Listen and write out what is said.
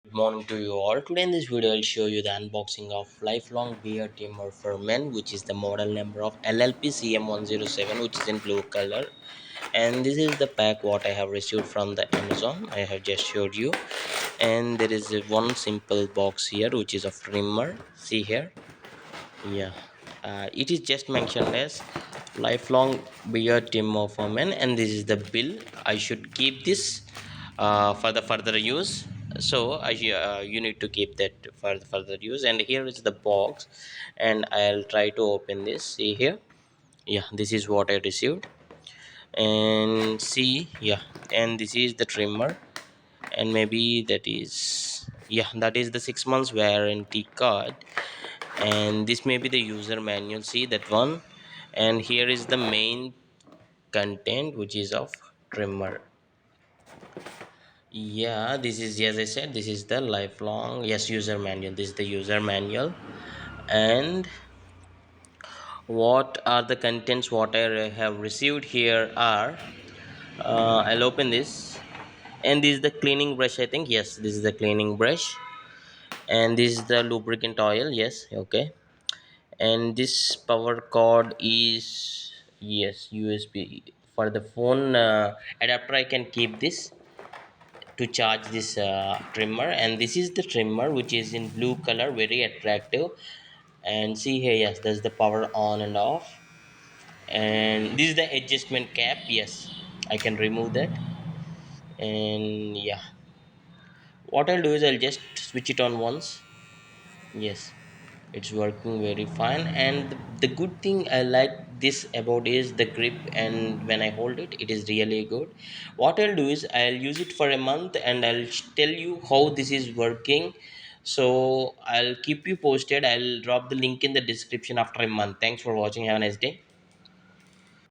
Good morning to you all. Today in this video I'll show you the unboxing of lifelong beard trimmer for men, which is the model number of LLPCM107, which is in blue color. And this is the pack what I have received from the Amazon. I have just showed you. And there is one simple box here which is of trimmer. See here. Yeah, it is just mentioned as lifelong beard trimmer for men, and this is the bill. I should keep this for the further use. So you need to keep that for the further use. And here is the box, and I'll try to open this. See here. Yeah, this is what I received. And see, yeah, and this is the trimmer, and maybe that is, yeah, that is the 6 months warranty card. And this may be the user manual, see that one. And here is the main content, which is of trimmer. Yeah, this is, as I said, this is the lifelong, yes, user manual. This is the user manual. And what are the contents what I have received here are, I'll open this. And this is the cleaning brush, I think. Yes, this is the cleaning brush. And this is the lubricant oil. Yes, okay. And this power cord is, yes, USB for the phone adapter. I can keep this to charge this trimmer. And this is the trimmer, which is in blue color, very attractive. And see here, yes, there's the power on and off. And this is the adjustment cap. Yes, I can remove that. And yeah, what I'll do is I'll just switch it on once. Yes, it's working very fine. And the good thing I like this about is the grip, and when I hold it, it is really good. What I'll do is I'll use it for a month, and I'll tell you how this is working. So I'll keep you posted. I'll drop the link in the description after a month. Thanks for watching. Have a nice day.